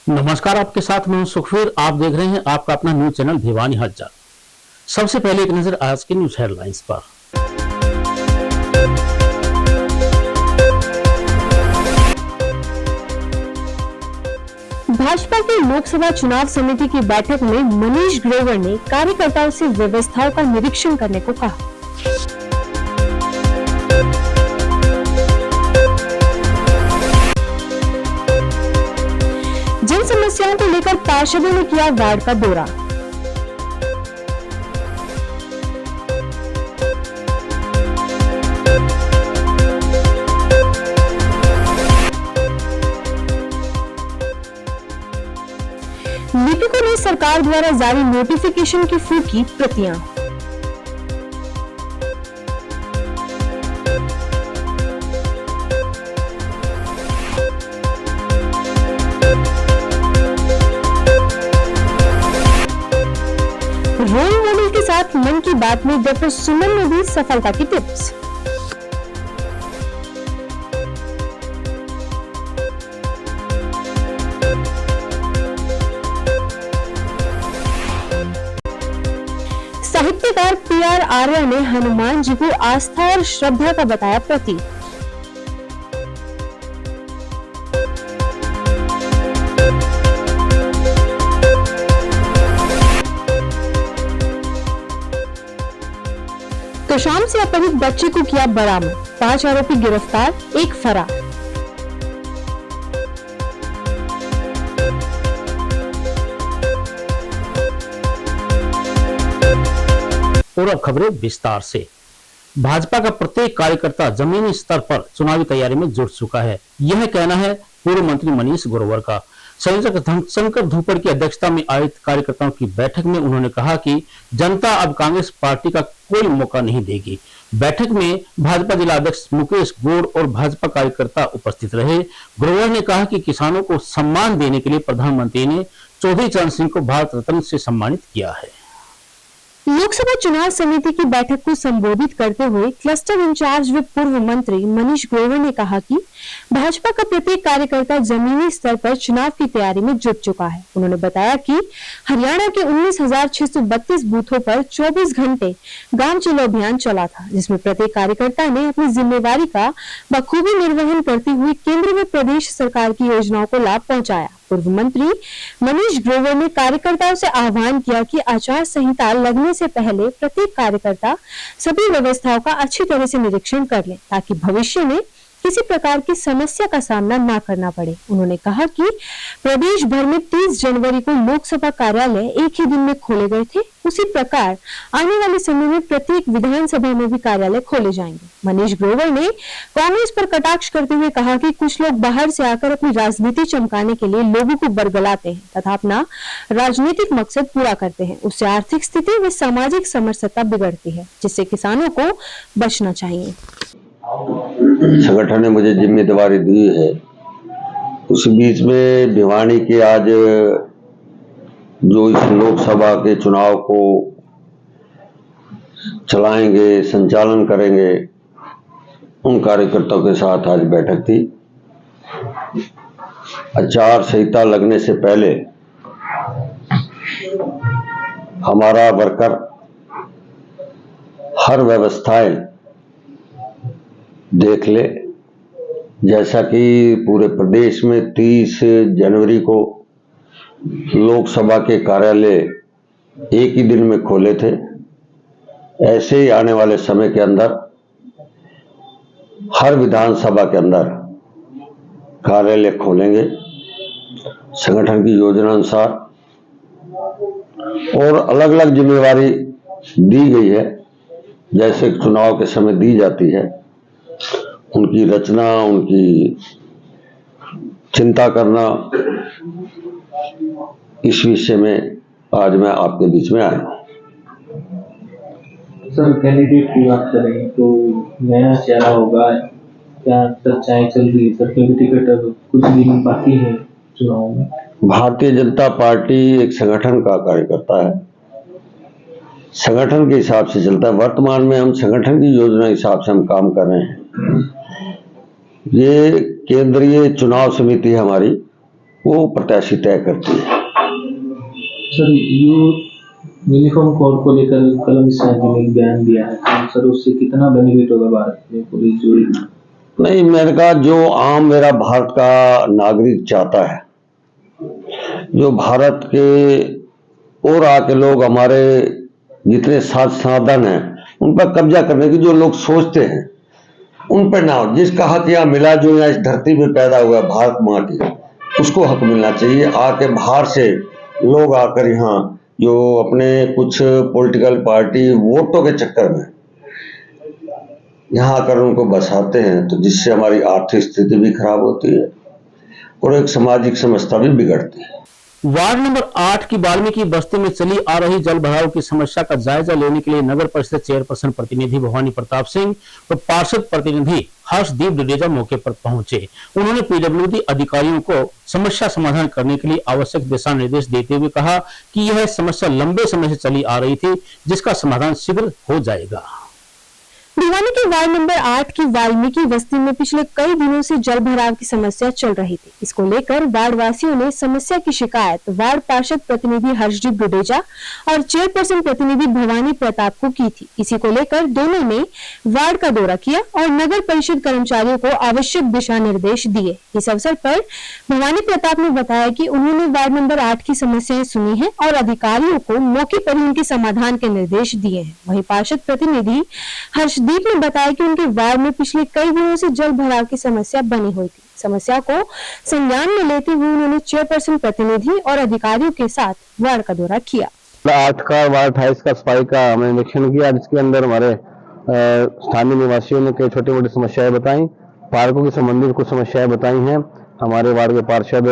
नमस्कार, आपके साथ मैं हूं सुखवीर। आप देख रहे हैं आपका अपना न्यूज चैनल भिवानी हालचाल। सबसे पहले एक नजर आज के न्यूज हेडलाइंस पर। भाजपा की लोकसभा चुनाव समिति की बैठक में मनीष ग्रोवर ने कार्यकर्ताओं से व्यवस्थाओं का निरीक्षण करने को कहा। जन समस्याओं को लेकर पार्षदों ने किया वार्ड का दौरा। लिपिकों ने सरकार द्वारा जारी नोटिफिकेशन की फूकी प्रतियां। रोल मॉडल के साथ मन की बात में डॉक्टर सुमन ने दी सफलता की टिप्स। साहित्यकार पीआर आर्या ने हनुमान जी को आस्था और श्रद्धा का बताया प्रतीक। तो शाम से अपहृत बच्चे को किया बरामद, 5 आरोपी गिरफ्तार, 1 फरार। और अब खबरें विस्तार से। भाजपा का प्रत्येक कार्यकर्ता जमीनी स्तर पर चुनावी तैयारी में जुट चुका है, यह कहना है पूर्व मंत्री मनीष ग्रोवर का। संयोजक शंकर धूपड़ की अध्यक्षता में आयोजित कार्यकर्ताओं की बैठक में उन्होंने कहा कि जनता अब कांग्रेस पार्टी का कोई मौका नहीं देगी। बैठक में भाजपा जिला अध्यक्ष मुकेश गौड़ और भाजपा कार्यकर्ता उपस्थित रहे। ग्रोवर ने कहा कि किसानों को सम्मान देने के लिए प्रधानमंत्री ने चौधरी चरण सिंह को भारत रत्न से सम्मानित किया है। लोकसभा चुनाव समिति की बैठक को संबोधित करते हुए क्लस्टर इंचार्ज व पूर्व मंत्री मनीष ग्रोवर ने कहा कि भाजपा का प्रत्येक कार्यकर्ता जमीनी स्तर पर चुनाव की तैयारी में जुट चुका है। उन्होंने बताया कि हरियाणा के 19,632 बूथों पर 24 घंटे गांव चलो अभियान चला था, जिसमें प्रत्येक कार्यकर्ता ने अपनी जिम्मेवारी का बखूबी निर्वहन करते हुए केंद्र व प्रदेश सरकार की योजनाओं को लाभ पहुंचाया। पूर्व मंत्री मनीष ग्रोवर ने कार्यकर्ताओं से आह्वान किया कि आचार संहिता लगने से पहले प्रत्येक कार्यकर्ता सभी व्यवस्थाओं का अच्छी तरह से निरीक्षण कर ले, ताकि भविष्य में किसी प्रकार की समस्या का सामना न करना पड़े। उन्होंने कहा कि प्रदेश भर में 30 जनवरी को लोकसभा कार्यालय एक ही दिन में खोले गए थे, उसी प्रकार आने वाले समय में प्रत्येक विधानसभा में भी कार्यालय खोले जाएंगे। मनीष ग्रोवर ने कांग्रेस पर कटाक्ष करते हुए कहा कि कुछ लोग बाहर से आकर अपनी राजनीति चमकाने के लिए लोगों को बरगलाते हैं तथा अपना राजनीतिक मकसद पूरा करते हैं। उससे आर्थिक स्थिति व सामाजिक समरसता बिगड़ती है, जिससे किसानों को बचना चाहिए। संगठन ने मुझे जिम्मेदारी दी है, उस बीच में भिवानी के आज जो इस लोकसभा के चुनाव को चलाएंगे, संचालन करेंगे, उन कार्यकर्ताओं के साथ आज बैठक थी। आचार संहिता लगने से पहले हमारा वर्कर हर व्यवस्थाएं देख ले, जैसा कि पूरे प्रदेश में 30 जनवरी को लोकसभा के कार्यालय एक ही दिन में खोले थे, ऐसे ही आने वाले समय के अंदर हर विधानसभा के अंदर कार्यालय खोलेंगे संगठन की योजना अनुसार। और अलग अलग जिम्मेवारी दी गई है, जैसे चुनाव के समय दी जाती है, उनकी रचना, उनकी चिंता करना, इस विषय में आज मैं आपके बीच में आया हूँ। सर, कैंडिडेट की बात करें तो नया चेहरा होगा, क्या चर्चाएं चल रही है सर? क्योंकि टिकट अब कुछ दिन बाकी है चुनाव में। भारतीय जनता पार्टी एक संगठन का कार्यकर्ता है, संगठन के हिसाब से चलता है। वर्तमान में हम संगठन की योजना हिसाब से हम काम कर रहे हैं। ये केंद्रीय चुनाव समिति है हमारी, वो प्रत्याशी तय करती है। सर, यूनिफॉर्म कोड को लेकर कल अमित शाह जी ने एक बयान दिया है, तो सर उससे कितना बेनिफिट होगा भारत में पुलिस जो? नहीं, मैंने कहा जो आम मेरा भारत का नागरिक चाहता है, जो भारत के और आके लोग हमारे जितने साधन हैं उन पर कब्जा करने की जो लोग सोचते हैं उन पर ना हो। जिसका हक यहाँ मिला, जो यहाँ इस धरती पे पैदा हुआ भारत माँ की, उसको हक मिलना चाहिए। आके बाहर से लोग आकर यहाँ जो अपने कुछ पॉलिटिकल पार्टी वोटों के चक्कर में यहाँ आकर उनको बसाते हैं, तो जिससे हमारी आर्थिक स्थिति भी खराब होती है और एक सामाजिक समस्या भी बिगड़ती है। वार्ड नंबर 8 की वाल्मीकि बस्ती में चली आ रही जल भराव की समस्या का जायजा लेने के लिए नगर परिषद चेयरपर्सन प्रतिनिधि भवानी प्रताप सिंह और पार्षद प्रतिनिधि हर्षदीप डडेजा मौके पर पहुंचे। उन्होंने पीडब्ल्यूडी अधिकारियों को समस्या समाधान करने के लिए आवश्यक दिशा निर्देश देते हुए कहा कि यह समस्या लंबे समय से चली आ रही थी, जिसका समाधान शीघ्र हो जाएगा। भिवानी के वार्ड नंबर 8 की वाल्मीकि बस्ती में पिछले कई दिनों से जल भराव की समस्या चल रही थी। इसको लेकर वार्ड वासियों ने समस्या की शिकायत वार्ड पार्षद प्रतिनिधि हर्षदीप डडेजा और चेयरपर्सन प्रतिनिधि भवानी प्रताप को की थी। इसी को लेकर दोनों ने वार्ड का दौरा किया और नगर परिषद कर्मचारियों को आवश्यक दिशा निर्देश दिए। इस अवसर पर भवानी प्रताप ने बताया कि उन्होंने वार्ड नंबर 8 की समस्याएं सुनी है और अधिकारियों को मौके पर उनके समाधान के निर्देश दिए हैं। वहीं पार्षद प्रतिनिधि हर्षदीप ने बताया कि उनके वार्ड में पिछले कई दिनों से जल भराव की समस्या बनी हुई थी। समस्या को संज्ञान में लेते हुए उन्होंने चेयरपर्सन प्रतिनिधि और अधिकारियों के साथ वार्ड का दौरा किया। 8 का वार्ड 28 का सफाई का हमने निरीक्षण किया, जिसके अंदर हमारे स्थानीय निवासियों ने कई छोटी मोटी समस्याएं बताई, पार्कों के संबंधित कुछ समस्याएं बताई हैं। हमारे वार्ड के पार्षद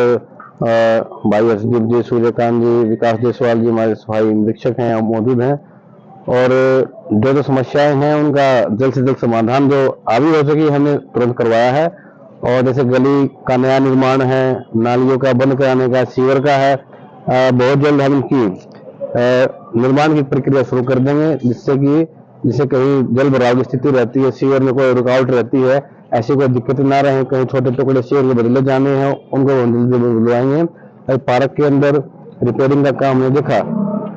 भाई हर्षदीप जी, सूर्यकांत जी, विकास जायसवाल जी हमारे सफाई निरीक्षक हैं, मौजूद हैं और जो समस्याएं हैं उनका जल्द से जल्द समाधान जो अभी हो सके हमने तुरंत करवाया है। और जैसे गली का नया निर्माण है, नालियों का बंद कराने का, सीवर का है, बहुत जल्द हम इनकी निर्माण की प्रक्रिया शुरू कर देंगे, जिससे कहीं जल भराव की स्थिति रहती है, सीवर में कोई रुकावट रहती है, ऐसी कोई दिक्कत ना रहे। कहीं छोटे टुकड़े सीवर के बदले जाने हैं उनको बुलवाएंगे। पार्क के अंदर रिपेयरिंग का काम हमने देखा,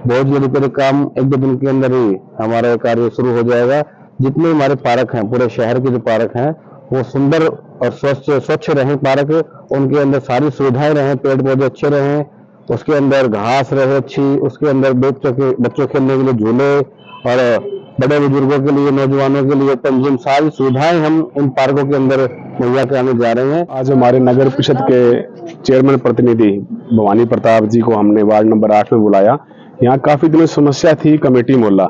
बहुत जल्दी रिपेयरिंग काम 1-2 दिन के अंदर ही हमारा कार्य शुरू हो जाएगा। जितने हमारे पार्क हैं, पूरे शहर के जो पार्क हैं वो सुंदर और स्वच्छ रहें, पार्क उनके अंदर सारी सुविधाएं रहें, पेड़ पौधे अच्छे रहें, उसके अंदर घास रहे अच्छी, उसके अंदर बच्चों खेलने के लिए झूले और बड़े बुजुर्गों के लिए, नौजवानों के लिए ओपन जिम, सारी सुविधाएं हम इन पार्कों के अंदर मुहैया कराने जा रहे हैं। आज हमारे नगर परिषद के चेयरमैन प्रतिनिधि भवानी प्रताप जी को हमने वार्ड नंबर 8 में बुलाया। यहाँ काफी दिनों समस्या थी, कमेटी मोहल्ला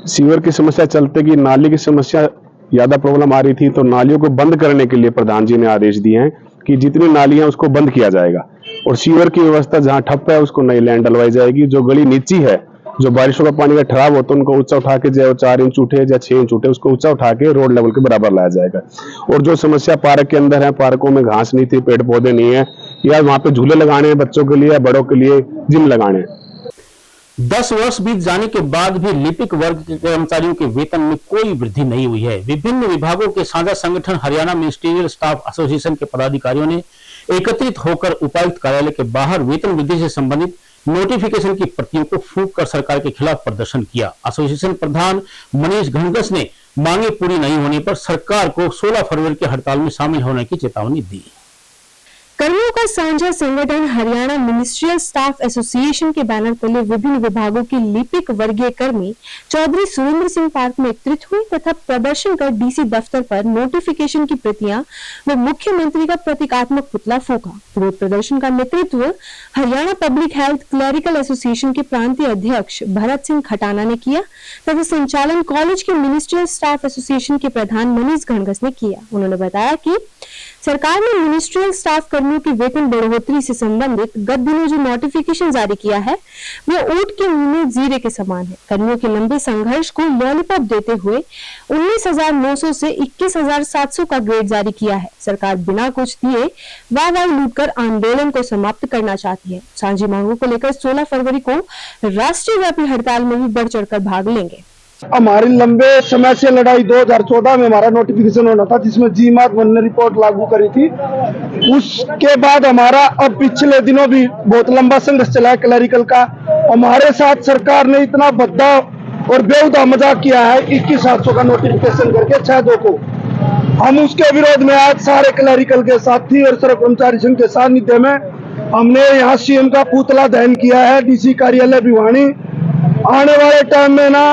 सीवर की समस्या चलते कि नाली की समस्या ज्यादा प्रॉब्लम आ रही थी, तो नालियों को बंद करने के लिए प्रधान जी ने आदेश दिए हैं कि जितनी नालियां उसको बंद किया जाएगा और सीवर की व्यवस्था जहां ठप है उसको नई लाइन डलवाई जाएगी। जो गली नीची है, जो बारिशों का पानी का ठहराव होता है उनको ऊंचा उठा के, चाहे 4 इंच उठे या 6 इंच उठे, उसको ऊंचा उठा के रोड लेवल के बराबर लाया जाएगा। और जो समस्या पार्क के अंदर है, पार्कों में घास नहीं थी, पेड़ पौधे नहीं है, या वहां पे झूले लगाने हैं बच्चों के लिए या बड़ों के लिए जिम लगाने हैं। 10 वर्ष बीत जाने के बाद भी लिपिक वर्ग के कर्मचारियों के वेतन में कोई वृद्धि नहीं हुई है। विभिन्न विभागों के साझा संगठन हरियाणा मिनिस्ट्रियल स्टाफ एसोसिएशन के पदाधिकारियों ने एकत्रित होकर उपायुक्त कार्यालय के बाहर वेतन वृद्धि से संबंधित नोटिफिकेशन की प्रतियों को फूंक कर सरकार के खिलाफ प्रदर्शन किया। एसोसिएशन प्रधान मनीष घनघस ने मांगे पूरी नहीं होने पर सरकार को 16 फरवरी की हड़ताल में शामिल होने की चेतावनी दी। कर्मियों का साझा संगठन हरियाणा मिनिस्ट्रियल स्टाफ एसोसिएशन के बैनर तले विभिन्न विभागों के लिपिक वर्गीय कर्मी चौधरी सुरेंद्र सिंह पार्क में एकत्रित हुए तथा प्रदर्शन कर डीसी दफ्तर पर नोटिफिकेशन की प्रतियां व मुख्यमंत्री का प्रतीकात्मक पुतला फूंका। विरोध प्रदर्शन का नेतृत्व Haryana public health clerical association के प्रांतीय अध्यक्ष भरत सिंह खटाना ने किया तथा संचालन कॉलेज के मिनिस्ट्रियल स्टाफ एसोसिएशन के प्रधान मनीष घनघस ने किया। उन्होंने बताया कि सरकार ने मिनिस्ट्रियल स्टाफ कर्मियों की वेतन बढ़ोतरी से संबंधित गत दिनों जो नोटिफिकेशन जारी किया है वह ऊंट के मुंह में जीरे के समान है। कर्मियों के लंबे संघर्ष को लॉलीपॉप देते हुए 19,900 से 21,700 का ग्रेड जारी किया है। सरकार बिना कुछ दिए वाह लूटकर आंदोलन को समाप्त करना चाहती है। साझी मांगों को लेकर 16 फरवरी को राष्ट्रीय व्यापी हड़ताल में भी बढ़ चढ़कर भाग लेंगे। हमारी लंबे समय से लड़ाई 2014 में हमारा नोटिफिकेशन होना था, जिसमें जीमात 1 ने रिपोर्ट लागू करी थी। उसके बाद हमारा अब पिछले दिनों भी बहुत लंबा संघर्ष चला है क्लरिकल का। हमारे साथ सरकार ने इतना भद्दा और बेहुदा मजाक किया है 21,700 का नोटिफिकेशन करके 6/2 को। हम उसके विरोध में आज सारे क्लरिकल के साथी और सर्व कर्मचारी संघ के सानिध्य में हमने यहाँ सीएम का पुतला दहन किया है डीसी कार्यालय भिवानी। आने वाले टाइम में ना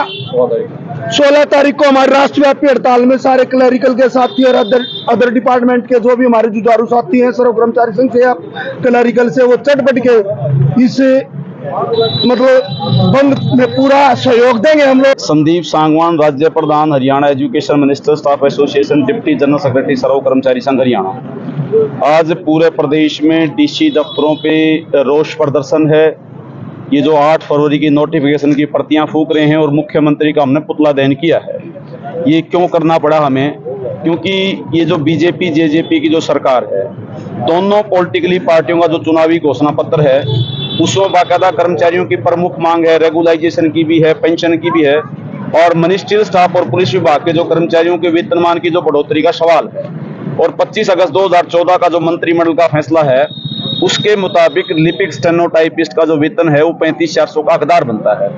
16 तारीख को हमारी राष्ट्रव्यापी हड़ताल में सारे क्लरिकल के साथी और अदर डिपार्टमेंट के जो भी हमारे जुझारू साथी हैं सर्व कर्मचारी संघ से या क्लरिकल से, वो चटपट के इस मतलब बंद में पूरा सहयोग देंगे हम लोग। संदीप सांगवान, राज्य प्रधान Haryana education minister staff association, deputy general secretary Sarv Karamchari Sangh Haryana. आज पूरे प्रदेश में डीसी दफ्तरों पे रोष प्रदर्शन है। ये जो 8 फरवरी की नोटिफिकेशन की प्रतियां फूंक रहे हैं और मुख्यमंत्री का हमने पुतला दहन किया है। ये क्यों करना पड़ा हमें? क्योंकि ये जो बीजेपी जेजेपी की जो सरकार है, दोनों पॉलिटिकली पार्टियों का जो चुनावी घोषणा पत्र है उसमें बाकायदा कर्मचारियों की प्रमुख मांग है, रेगुलाइजेशन की भी है, पेंशन की भी है और मिनिस्ट्रियल स्टाफ और पुलिस विभाग के जो कर्मचारियों के वेतनमान की जो बढ़ोतरी का सवाल है। और 25 अगस्त 2014 का जो मंत्रिमंडल का फैसला है उसके मुताबिक लिपिक स्टेनोटाइपिस्ट का जो वेतन है वो 35,400 का हकदार बनता है,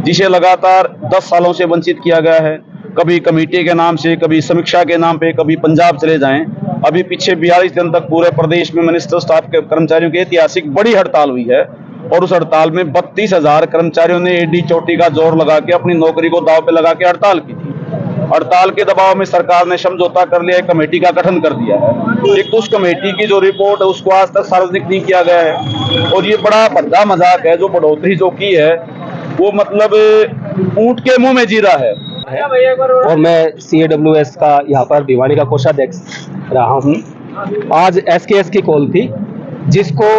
जिसे लगातार 10 सालों से वंचित किया गया है। कभी कमेटी के नाम से, कभी समीक्षा के नाम पे, कभी पंजाब चले जाएं। अभी पीछे 42 दिन तक पूरे प्रदेश में मिनिस्टर स्टाफ के कर्मचारियों की ऐतिहासिक बड़ी हड़ताल हुई है और उस हड़ताल में 32,000 कर्मचारियों ने एडी चोटी का जोर लगा के अपनी नौकरी को दांव पे लगा के हड़ताल की थी। हड़ताल के दबाव में सरकार ने समझौता कर लिया, एक कमेटी का गठन कर दिया है। एक तो उस कमेटी की जो रिपोर्ट है उसको आज तक सार्वजनिक नहीं किया गया है और ये बड़ा भद्दा मजाक है। जो बढ़ोतरी जो की है वो मतलब ऊंट के मुंह में जीरा है। और मैं CAWS का यहाँ पर भिवानी का कोषाध्यक्ष रहा हूँ। आज SKS की कॉल थी, जिसको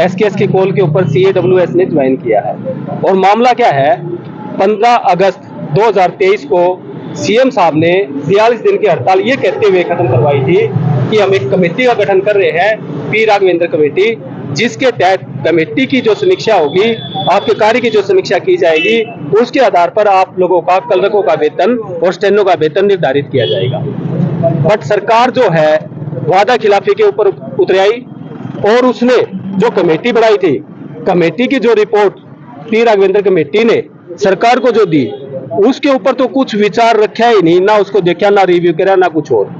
SKS की कॉल के ऊपर CAWS ने ज्वाइन किया है। और मामला क्या है, 15 अगस्त 2023 को सीएम साहब ने 42 दिन की हड़ताल ये कहते हुए खत्म करवाई थी कि हम एक कमेटी का गठन कर रहे हैं, पी राघवेंद्र कमेटी, जिसके तहत कमेटी की जो समीक्षा होगी, आपके कार्य की जो समीक्षा की जाएगी, उसके आधार पर आप लोगों का क्लर्कों का वेतन और स्टेनो का वेतन निर्धारित किया जाएगा। बट सरकार जो है वादा खिलाफी के ऊपर उतर आई और उसने जो कमेटी बनाई थी, कमेटी की जो रिपोर्ट पी राघवेंद्र कमेटी ने सरकार को जो दी, उसके ऊपर तो कुछ विचार रखा ही नहीं, ना उसको देखा, ना रिव्यू करा, ना कुछ और।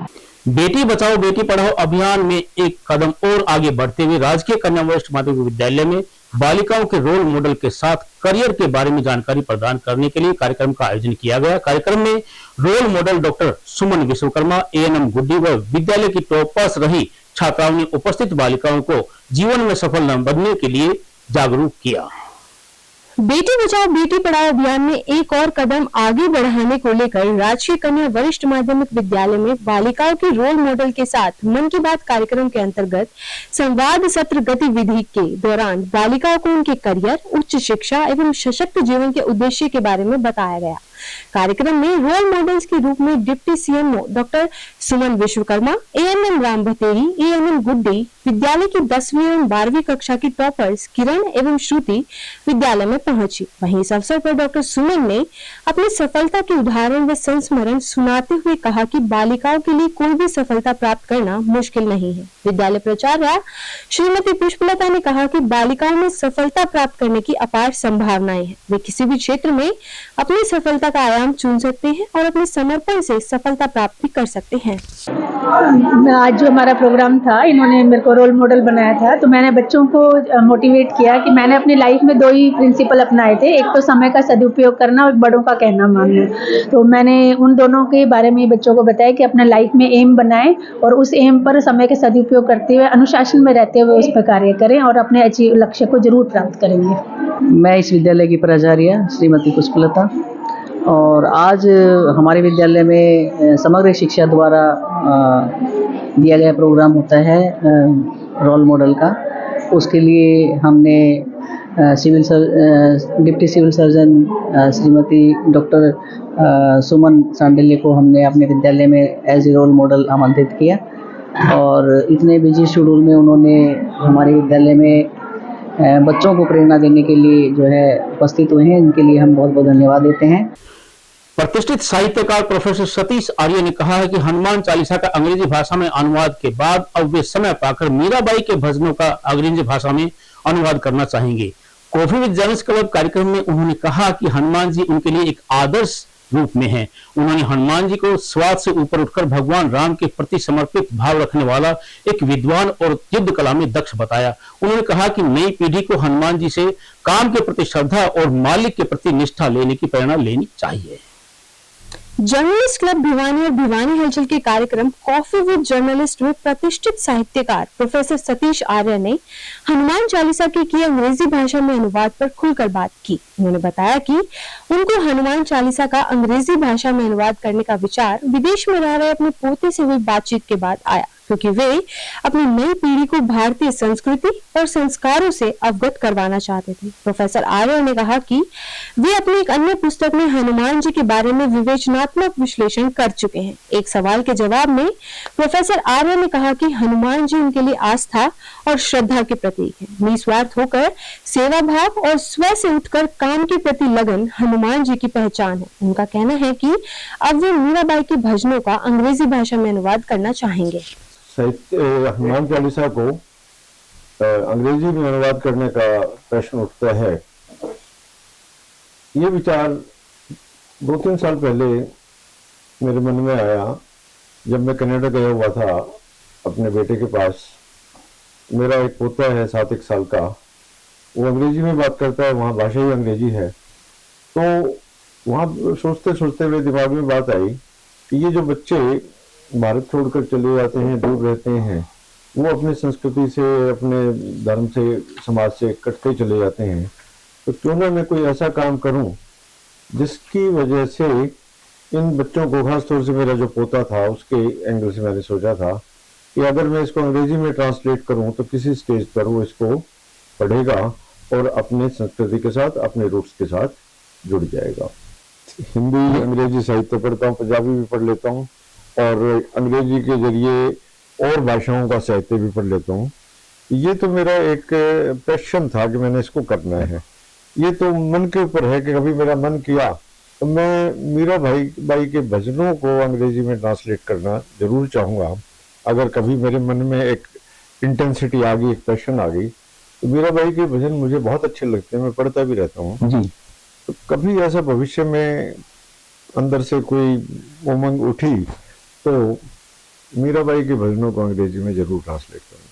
बेटी बचाओ बेटी पढ़ाओ अभियान में एक कदम और आगे बढ़ते हुए राजकीय कन्या वरिष्ठ माध्यमिक विद्यालय में बालिकाओं के रोल मॉडल के साथ करियर के बारे में जानकारी प्रदान करने के लिए कार्यक्रम का आयोजन किया गया। कार्यक्रम में रोल मॉडल डॉक्टर सुमन विश्वकर्मा, ANM गुड्डी व विद्यालय की टॉपर्स रही छात्राओं ने उपस्थित बालिकाओं को जीवन में सफल बनने के लिए जागरूक किया। बेटी बचाओ बेटी पढ़ाओ अभियान में एक और कदम आगे बढ़ाने को लेकर राजकीय कन्या वरिष्ठ माध्यमिक विद्यालय में बालिकाओं के रोल मॉडल के साथ मन की बात कार्यक्रम के अंतर्गत संवाद सत्र गतिविधि के दौरान बालिकाओं को उनके करियर, उच्च शिक्षा एवं सशक्त जीवन के उद्देश्य के बारे में बताया गया। कार्यक्रम में रोल मॉडल्स के रूप में डिप्टी CMO डॉक्टर सुमन विश्वकर्मा, ANM राम भतेरी, ANM गुड्डी, विद्यालय की 10वीं एवं 12वीं कक्षा की टॉपर्स किरण एवं श्रुति विद्यालय में पहुंची। वहीं इस अवसर पर डॉक्टर सुमन ने अपनी सफलता के उदाहरण व संस्मरण सुनाते हुए कहा कि बालिकाओं के लिए कोई भी सफलता प्राप्त करना मुश्किल नहीं है। विद्यालय प्राचार्य श्रीमती पुष्पलता ने कहा कि बालिकाओं में सफलता प्राप्त करने की अपार संभावनाएं हैं। वे किसी भी क्षेत्र में अपनी सफलता का आयाम चुन सकते हैं और अपने समर्पण से सफलता प्राप्त भी कर सकते हैं। आज जो हमारा प्रोग्राम था, इन्होंने मेरे को रोल मॉडल बनाया था, तो मैंने बच्चों को मोटिवेट किया कि मैंने अपनी लाइफ में 2 ही प्रिंसिपल अपनाए थे, एक तो समय का सदुपयोग करना और बड़ों का कहना मानना। तो मैंने उन दोनों के बारे में बच्चों को बताया कि अपने लाइफ में एम बनाएं और उस एम पर समय का सदुपयोग करते हुए अनुशासन में रहते हुए उस पर कार्य करें और अपने लक्ष्य को जरूर प्राप्त करेंगे। मैं इस विद्यालय की प्राचार्य श्रीमती पुष्पलता, और आज हमारे विद्यालय में समग्र शिक्षा द्वारा दिया गया प्रोग्राम होता है रोल मॉडल का। उसके लिए हमने deputy civil surgeon Shrimati doctor Suman Sandilya को हमने अपने विद्यालय में एज ए रोल मॉडल आमंत्रित किया और इतने बिजी शेड्यूल में उन्होंने हमारे विद्यालय में बच्चों को प्रेरणा देने के लिए जो है उपस्थित हुए हैं। इनके लिए हम बहुत बहुत धन्यवाद देते हैं। प्रतिष्ठित साहित्यकार प्रोफेसर सतीश आर्य ने कहा है कि हनुमान चालीसा का अंग्रेजी भाषा में अनुवाद के बाद अब वे समय पाकर मीराबाई के भजनों का अंग्रेजी भाषा में अनुवाद करना चाहेंगे। कॉफी विद जर्नलिस्ट क्लब कार्यक्रम में उन्होंने कहा कि हनुमान जी उनके लिए एक आदर्श रूप में हैं। उन्होंने हनुमान जी को स्वाद से ऊपर उठकर भगवान राम के प्रति समर्पित भाव रखने वाला एक विद्वान और युद्ध कला में दक्ष बताया। उन्होंने कहा कि नई पीढ़ी को हनुमान जी से काम के प्रति श्रद्धा और मालिक के प्रति निष्ठा लेने की प्रेरणा लेनी चाहिए। जर्नलिस्ट क्लब भिवानी और भिवानी हलचल के कार्यक्रम कॉफी विद जर्नलिस्ट में प्रतिष्ठित साहित्यकार प्रोफेसर सतीश आर्य ने हनुमान चालीसा के किए अंग्रेजी भाषा में अनुवाद पर खुलकर बात की। उन्होंने बताया कि उनको हनुमान चालीसा का अंग्रेजी भाषा में अनुवाद करने का विचार विदेश में रह रहे अपने पोते से हुई बातचीत के बाद आया, क्योंकि वे अपनी नई पीढ़ी को भारतीय संस्कृति और संस्कारों से अवगत करवाना चाहते थे। प्रोफेसर आर्य ने कहा कि वे अपनी एक अन्य पुस्तक में हनुमान जी के बारे में विवेचनात्मक विश्लेषण कर चुके हैं। एक सवाल के जवाब में प्रोफेसर आर्य ने कहा कि हनुमान जी उनके लिए आस्था और श्रद्धा के प्रतीक हैं। निस्वार्थ होकर सेवा भाव और स्व से उठकर काम के प्रति लगन हनुमान जी की पहचान है। उनका कहना है कि अब वे मीराबाई के भजनों का अंग्रेजी भाषा में अनुवाद करना चाहेंगे। हनुमान चालीसा को अंग्रेजी में अनुवाद करने का प्रश्न उठता है। ये विचार 2-3 साल पहले मेरे मन में आया जब मैं कनाडा गया हुआ था अपने बेटे के पास। मेरा एक पोता है 7 साल का, वो अंग्रेजी में बात करता है, वहाँ भाषा ही अंग्रेजी है। तो वहाँ सोचते सोचते मेरे दिमाग में बात आई कि ये जो बच्चे भारत छोड़कर चले जाते हैं, दूर रहते हैं, वो अपनी संस्कृति से, अपने धर्म से, समाज से कटते चले जाते हैं, तो क्यों ना मैं कोई ऐसा काम करूं जिसकी वजह से इन बच्चों को, खासतौर से मेरा जो पोता था उसके एंगल से मैंने सोचा था कि अगर मैं इसको अंग्रेजी में ट्रांसलेट करूं तो किसी स्टेज पर वो इसको पढ़ेगा और अपने संस्कृति के साथ, अपने रूट्स के साथ जुड़ जाएगा। हिंदी अंग्रेजी साहित्य पढ़ता हूँ, पंजाबी भी पढ़ लेता हूँ और अंग्रेजी के जरिए और भाषाओं का साहित्य भी पढ़ लेता हूँ। ये तो मेरा एक पैशन था कि मैंने इसको करना है। ये तो मन के ऊपर है कि कभी मेरा मन किया तो मैं मीराबाई के भजनों को अंग्रेजी में ट्रांसलेट करना जरूर चाहूँगा। अगर कभी मेरे मन में एक इंटेंसिटी आ गई, एक पैशन आ गई, तो मीराबाई के भजन मुझे बहुत अच्छे लगते हैं, मैं पढ़ता भी रहता हूँ। तो कभी ऐसा भविष्य में अंदर से कोई उमंग उठी तो मीराबाई के भजनों को अंग्रेजी में जरूर ट्रांसलेट करूंगा।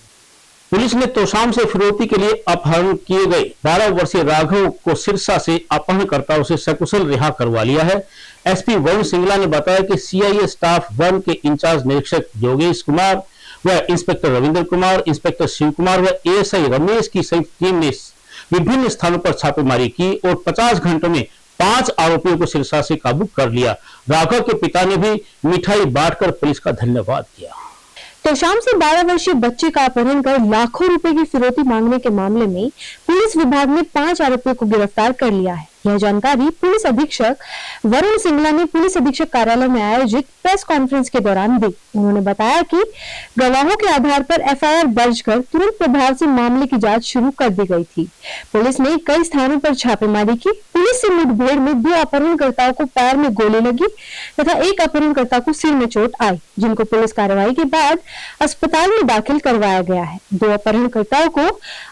पुलिस ने तोशाम से फिरौती के लिए अपहरण किए गए 12 वर्षीय राघव को सिरसा से अपहरणकर्ताओं से सकुशल रिहा करवा लिया है। एसपी वरुण सिंगला ने बताया कि सीआईए स्टाफ 1 के इंचार्ज निरीक्षक योगेश कुमार व इंस्पेक्टर रविंद्र कुमार, इंस्पेक्टर शिव कुमार व एएसआई रमेश की संयुक्त टीम ने विभिन्न स्थानों पर छापेमारी की और 50 घंटों में 5 आरोपियों को सिरसा से काबू कर लिया। राघव के पिता ने भी मिठाई बांटकर पुलिस का धन्यवाद किया। तोशाम से 12 वर्षीय बच्चे का अपहरण कर लाखों रुपए की फिरौती मांगने के मामले में पुलिस विभाग ने 5 आरोपियों को गिरफ्तार कर लिया है। यह जानकारी पुलिस अधीक्षक वरुण सिंगला ने पुलिस अधीक्षक कार्यालय में आयोजित प्रेस कॉन्फ्रेंस के दौरान दी। उन्होंने बताया कि गवाहों के आधार पर एफआईआर दर्ज कर तुरंत प्रभाव से मामले की जांच शुरू कर दी गई थी। पुलिस ने कई स्थानों पर छापेमारी की। पुलिस से मुठभेड़ में 2 अपहरणकर्ताओं को पैर में गोली लगी तथा 1 अपहरणकर्ता को सिर में चोट आई, जिनको पुलिस कार्रवाई के बाद अस्पताल में दाखिल करवाया गया है। 2 अपहरणकर्ताओं को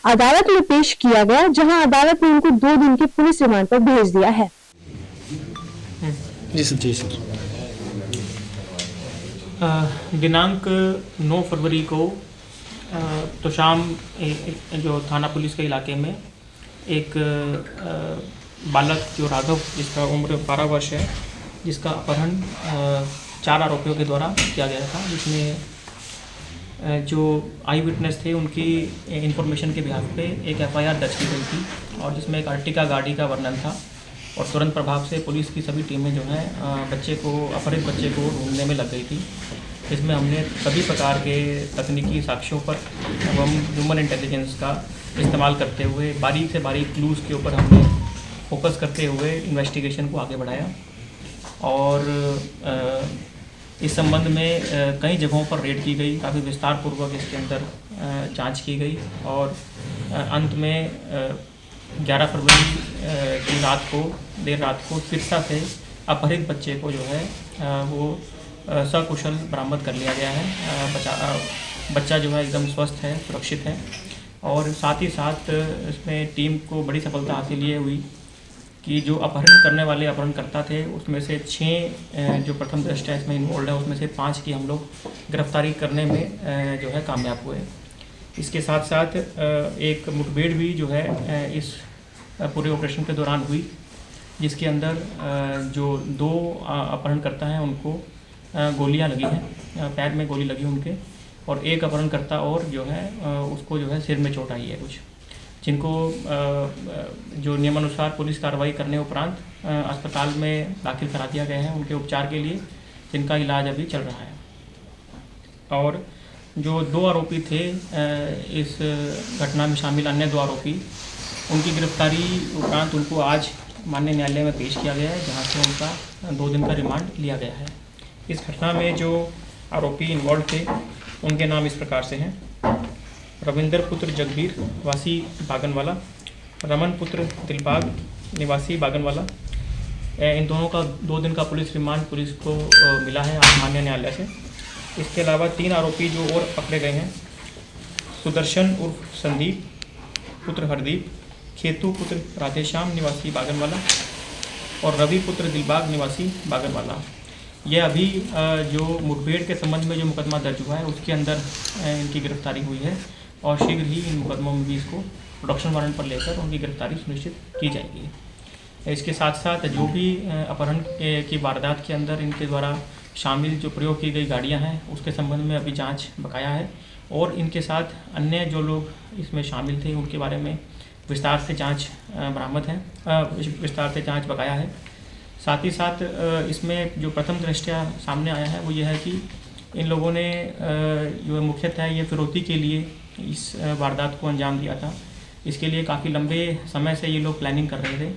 अदालत में पेश किया गया, जहां अदालत ने उनको 2 दिन के पुलिस रिमांड पर भेज दिया है। जी सर। दिनांक 9 फरवरी को तोशाम जो थाना पुलिस के इलाके में एक बालक जो राघव, जिसका उम्र 12 वर्ष है, जिसका अपहरण 4 आरोपियों के द्वारा किया गया था, जिसमें जो आई विटनेस थे उनकी इंफॉर्मेशन के बिहाफ पे एक एफआईआर दर्ज की गई थी और जिसमें एक अर्टिका गाड़ी का वर्णन था। और तुरंत प्रभाव से पुलिस की सभी टीमें जो हैं अपहरित बच्चे को ढूंढने में लग गई थी। इसमें हमने सभी प्रकार के तकनीकी साक्ष्यों पर एवं ह्यूमन इंटेलिजेंस का इस्तेमाल करते हुए बारीक से बारीक क्लूज़ के ऊपर हमने फोकस करते हुए इन्वेस्टिगेशन को आगे बढ़ाया और इस संबंध में कई जगहों पर रेड की गई, काफ़ी विस्तारपूर्वक इसके अंदर जांच की गई और अंत में 11 फरवरी की देर रात को सिरसा से अपहरित बच्चे को जो है वो सकुशल बरामद कर लिया गया है। बच्चा जो है एकदम स्वस्थ है, सुरक्षित है। और साथ ही साथ इसमें टीम को बड़ी सफलता हासिल ये हुई कि जो अपहरण करने वाले अपहरणकर्ता थे उसमें से 6 जो प्रथम दृष्टया इसमें इन्वॉल्व है उसमें से 5 की हम लोग गिरफ्तारी करने में जो है कामयाब हुए। इसके साथ साथ एक मुठभेड़ भी जो है इस पूरे ऑपरेशन के दौरान हुई, जिसके अंदर जो 2 अपहरणकर्ता हैं उनको गोलियां लगी हैं, पैर में गोली लगी उनके, और एक अपहरणकर्ता और जो है उसको जो है सिर में चोट आई है कुछ, जिनको जो नियमानुसार पुलिस कार्रवाई करने उपरांत अस्पताल में दाखिल करा दिया गया है उनके उपचार के लिए, जिनका इलाज अभी चल रहा है। और जो 2 आरोपी थे इस घटना में शामिल, अन्य 2 आरोपी, उनकी गिरफ्तारी उपरांत उनको आज माननीय न्यायालय में पेश किया गया है, जहां से उनका 2 दिन का रिमांड लिया गया है। इस घटना में जो आरोपी इन्वॉल्व थे उनके नाम इस प्रकार से हैं: रविंदर पुत्र जगबीर वासी बागनवाला, रमन पुत्र दिलबाग निवासी बागनवाला। इन दोनों का 2 दिन का पुलिस रिमांड पुलिस को मिला है आज माननीय न्यायालय से। इसके अलावा 3 आरोपी जो और पकड़े गए हैं: सुदर्शन उर्फ संदीप पुत्र हरदीप, खेतू पुत्र राधेश्याम निवासी बागनवाला और रवि पुत्र दिलबाग निवासी बागनवाला। ये अभी जो मुठभेड़ के संबंध में जो मुकदमा दर्ज हुआ है उसके अंदर इनकी गिरफ्तारी हुई है, और शीघ्र ही इन मुकदमों में भी इसको प्रोडक्शन वारंट पर लेकर उनकी गिरफ्तारी सुनिश्चित की जाएगी। इसके साथ साथ जो भी अपहरण की वारदात के अंदर इनके द्वारा शामिल जो प्रयोग की गई गाड़ियां हैं उसके संबंध में अभी जांच बकाया है, और इनके साथ अन्य जो लोग इसमें शामिल थे उनके बारे में विस्तार से जाँच बकाया है। साथ ही साथ इसमें जो प्रथम दृष्टया सामने आया है वो ये है कि इन लोगों ने जो मुख्यतः ये फिरौती के लिए इस वारदात को अंजाम दिया था। इसके लिए काफ़ी लंबे समय से ये लोग प्लानिंग कर रहे थे,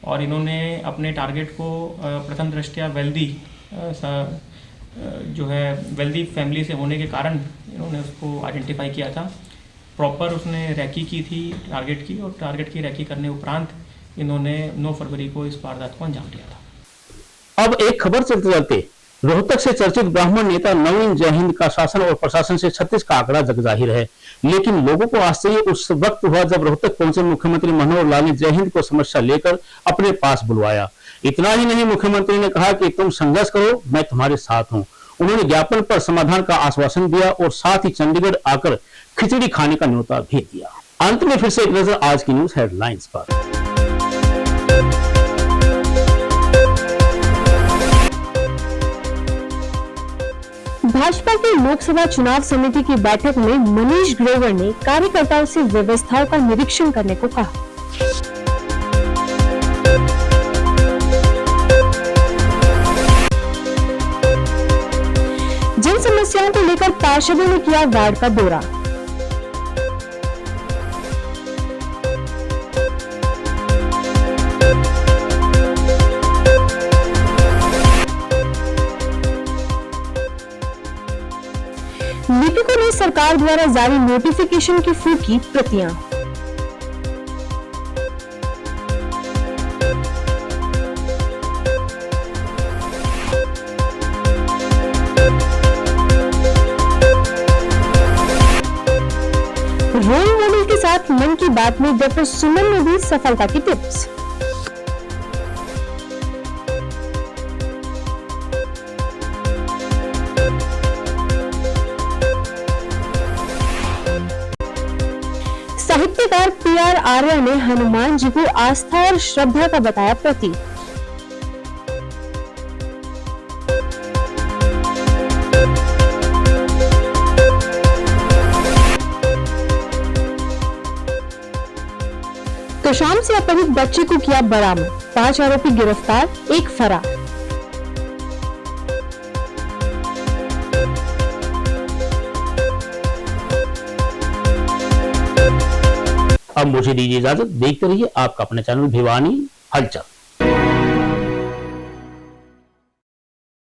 और इन्होंने अपने टारगेट को प्रथम दृष्टया वेल्दी फैमिली से होने के कारण इन्होंने उसको आइडेंटिफाई किया था। प्रॉपर उसने रैकी की थी टारगेट की, और टारगेट की रैकी करने उपरांत इन्होंने 9 फरवरी को इस वारदात को अंजाम दिया था। अब एक खबर चलते चलते, रोहतक से चर्चित ब्राह्मण नेता नवीन जय हिंद का शासन और प्रशासन से 36 का आंकड़ा जगजाहिर है, लेकिन लोगों को आश्चर्य उस वक्त हुआ जब रोहतक पहुंचे मुख्यमंत्री मनोहर लाल ने जय हिंद को समस्या लेकर अपने पास बुलवाया। इतना ही नहीं, मुख्यमंत्री ने कहा कि तुम संघर्ष करो, मैं तुम्हारे साथ हूं। उन्होंने ज्ञापन पर समाधान का आश्वासन दिया और साथ ही चंडीगढ़ आकर खिचड़ी खाने का न्योता भी दिया। अंत में फिर से एक नजर आज की न्यूज हेडलाइंस पर। भाजपा की लोकसभा चुनाव समिति की बैठक में मनीष ग्रोवर ने कार्यकर्ताओं से व्यवस्थाओं का निरीक्षण करने को कहा। जन समस्याओं को लेकर पार्षदों ने किया वार्ड का दौरा। लिपिकों ने सरकार द्वारा जारी नोटिफिकेशन की फूकी प्रतियां। रोल मॉडल के साथ मन की बात में डॉक्टर सुमन ने दी सफलता की टिप्स। साहित्यकार पीआर आर्या ने हनुमान जी को आस्था और श्रद्धा का बताया प्रतीक। तोशाम से अपहरित बच्चे को किया बरामद, 5 आरोपी गिरफ्तार, 1 फरार। अब मुझे दीजिए इजाजत, देखते रहिए आपका अपना चैनल भिवानी हलचल।